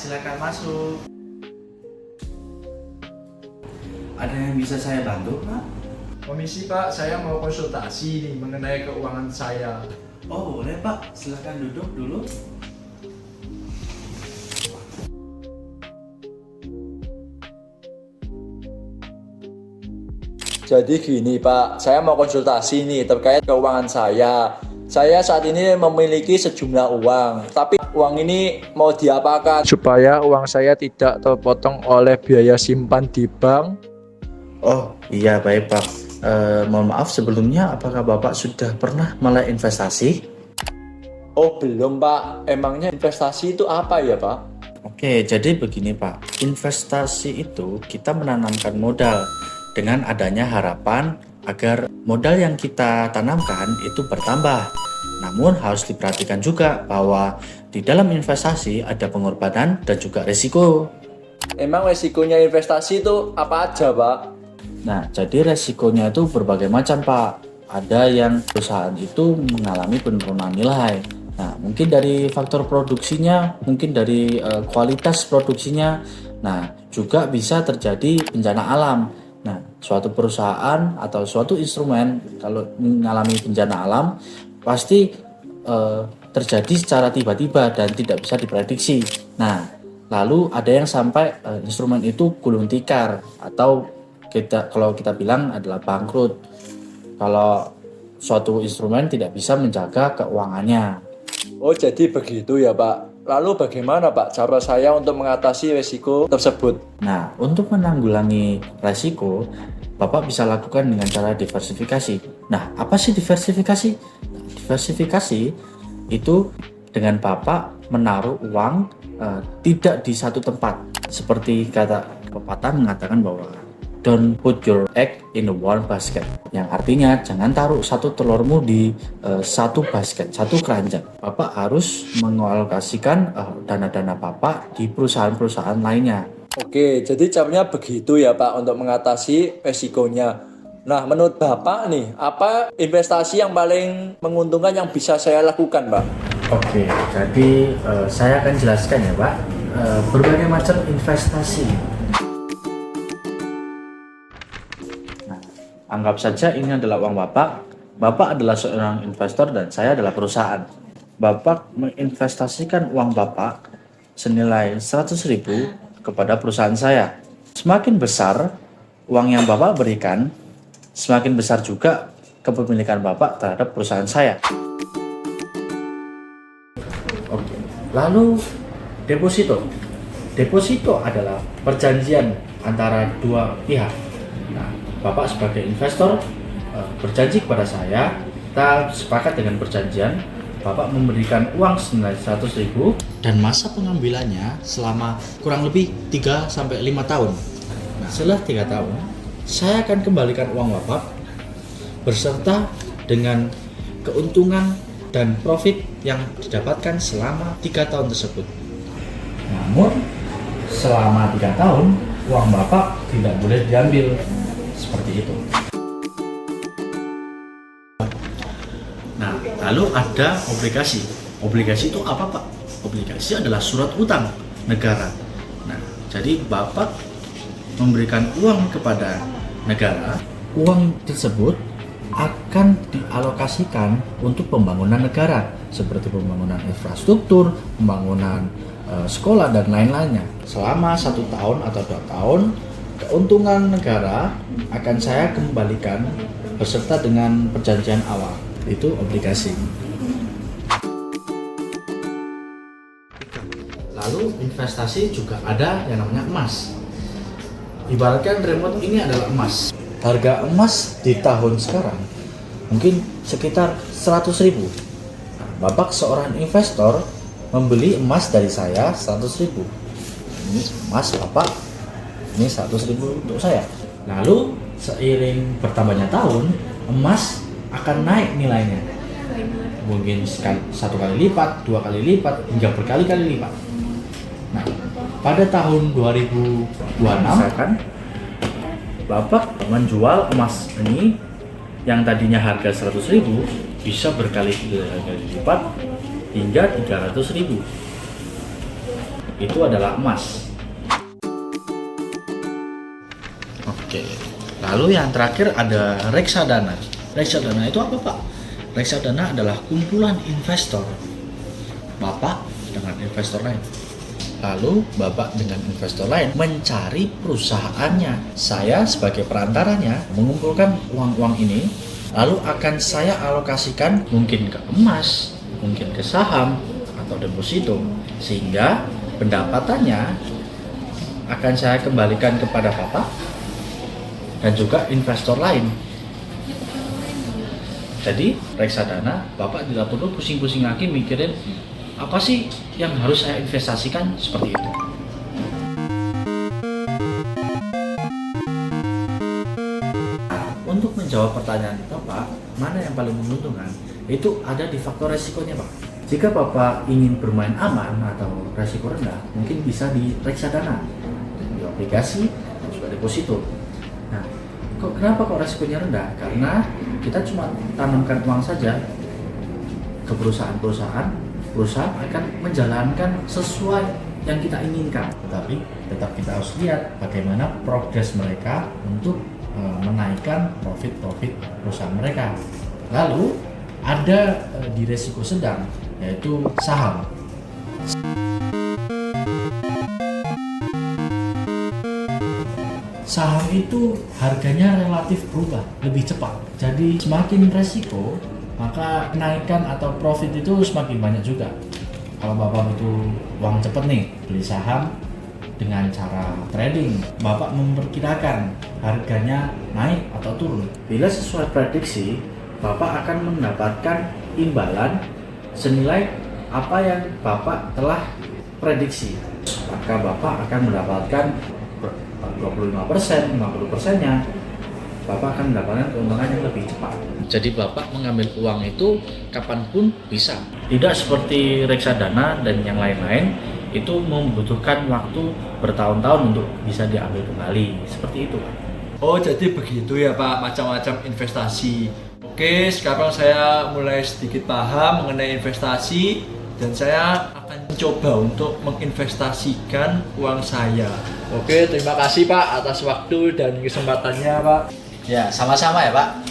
silakan masuk. Ada yang bisa saya bantu, Pak? Komisi Pak, saya mau konsultasi nih mengenai keuangan saya. Oh boleh Pak, silakan duduk dulu. Jadi gini Pak, saya mau konsultasi nih terkait keuangan saya. Saya saat ini memiliki sejumlah uang, tapi uang ini mau diapakan? Supaya uang saya tidak terpotong oleh biaya simpan di bank. Oh iya baik Pak. Mohon maaf sebelumnya, apakah Bapak sudah pernah mulai investasi? Oh belum Pak, emangnya investasi itu apa ya Pak? Oke, jadi begini Pak. Investasi itu kita menanamkan modal dengan adanya harapan agar modal yang kita tanamkan itu bertambah. Namun harus diperhatikan juga bahwa di dalam investasi ada pengorbanan dan juga risiko. Emang resikonya investasi itu apa aja Pak? Nah, jadi resikonya itu berbagai macam Pak. Ada yang perusahaan itu mengalami penurunan nilai. Nah, mungkin dari faktor produksinya, mungkin dari kualitas produksinya. Nah, juga bisa terjadi bencana alam. Nah, suatu perusahaan atau suatu instrumen kalau mengalami bencana alam pasti terjadi secara tiba-tiba dan tidak bisa diprediksi. Nah, lalu ada yang sampai instrumen itu gulung tikar atau kalau kita bilang adalah bangkrut. Kalau suatu instrumen tidak bisa menjaga keuangannya. Oh jadi begitu ya Pak. Lalu bagaimana Pak cara saya untuk mengatasi resiko tersebut? Nah, untuk menanggulangi resiko, Bapak bisa lakukan dengan cara diversifikasi. Nah, apa sih diversifikasi? Nah, diversifikasi itu dengan Bapak menaruh uang tidak di satu tempat. Seperti kata pepatah mengatakan bahwa don't put your egg in the one basket. Yang artinya jangan taruh satu telurmu di satu basket, satu keranjang. Bapak harus mengalokasikan dana-dana Bapak di perusahaan-perusahaan lainnya. Oke, jadi caranya begitu ya Pak untuk mengatasi resikonya. Nah, menurut Bapak nih, apa investasi yang paling menguntungkan yang bisa saya lakukan Pak? Oke, jadi saya akan jelaskan ya Pak, berbagai macam investasi. Nah, anggap saja ini adalah uang Bapak. Bapak adalah seorang investor dan saya adalah perusahaan. Bapak menginvestasikan uang Bapak senilai 100.000 kepada perusahaan saya. Semakin besar uang yang Bapak berikan, semakin besar juga kepemilikan Bapak terhadap perusahaan saya. Oke. Lalu deposito. Deposito adalah perjanjian antara dua pihak. Nah, Bapak sebagai investor berjanji kepada saya, kita sepakat dengan perjanjian, Bapak memberikan uang senilai 100.000 dan masa pengambilannya selama kurang lebih 3-5 tahun. Nah, setelah 3 tahun, saya akan kembalikan uang Bapak beserta dengan keuntungan dan profit yang didapatkan selama 3 tahun tersebut. Namun, selama 3 tahun, uang Bapak tidak boleh diambil. Seperti itu. Nah, lalu ada obligasi. Obligasi itu apa, Pak? Obligasi adalah surat utang negara. Nah, jadi Bapak memberikan uang kepada negara, uang tersebut akan dialokasikan untuk pembangunan negara seperti pembangunan infrastruktur, pembangunan sekolah dan lain-lainnya. Selama 1 tahun atau 2 tahun, keuntungan negara akan saya kembalikan beserta dengan perjanjian awal. Itu obligasi. Lalu investasi juga ada yang namanya emas. Ibaratkan remote ini adalah emas. Harga emas di tahun sekarang mungkin sekitar 100.000. Nah, Bapak seorang investor membeli emas dari saya 100.000. Ini emas Bapak, ini 100.000 untuk saya. Lalu seiring bertambahnya tahun, emas akan naik nilainya. Mungkin 1 kali lipat, 2 kali lipat, hingga berkali-kali lipat. Nah, pada tahun 2026 misalkan Bapak menjual emas ini yang tadinya harga 100.000 bisa berkali-kali lipat hingga 300.000. itu adalah emas. Oke, lalu yang terakhir ada reksadana. Reksadana itu apa, Pak? Reksadana adalah kumpulan investor Bapak dengan investor lain. Lalu Bapak dengan investor lain mencari perusahaannya. Saya sebagai perantaranya mengumpulkan uang-uang ini, lalu akan saya alokasikan mungkin ke emas, mungkin ke saham, atau deposito. Sehingga pendapatannya akan saya kembalikan kepada Bapak dan juga investor lain. Jadi reksadana, Bapak tidak perlu pusing-pusing lagi mikirin apa sih yang harus saya investasikan, seperti itu. Untuk menjawab pertanyaan Bapak, mana yang paling menguntungkan? Itu ada di faktor resikonya, Pak. Jika Bapak ingin bermain aman atau resiko rendah, mungkin bisa di reksadana, di obligasi, dan juga deposito. Nah, kenapa kok resikonya rendah? Karena kita cuma tanamkan uang saja ke perusahaan akan menjalankan sesuai yang kita inginkan. Tetapi tetap kita harus lihat bagaimana progres mereka untuk menaikkan profit perusahaan mereka. Lalu ada di resiko sedang, yaitu saham. Saham itu harganya relatif berubah lebih cepat. Jadi semakin resiko, maka kenaikan atau profit itu semakin banyak juga. Kalau Bapak butuh uang cepat nih, beli saham dengan cara trading, Bapak memperkirakan harganya naik atau turun. Bila sesuai prediksi, Bapak akan mendapatkan imbalan senilai apa yang Bapak telah prediksi. Maka Bapak akan mendapatkan 25%, 50%-nya, Bapak akan mendapatkan keuntungan yang lebih cepat. Jadi Bapak mengambil uang itu kapanpun bisa. Tidak seperti reksadana dan yang lain-lain, itu membutuhkan waktu bertahun-tahun untuk bisa diambil kembali. Seperti itu, Pak. Oh, jadi begitu ya Pak, macam-macam investasi. Oke, sekarang saya mulai sedikit paham mengenai investasi dan saya akan mencoba untuk menginvestasikan uang saya. Oke, terima kasih Pak atas waktu dan kesempatannya Pak. Ya, sama-sama ya, Pak.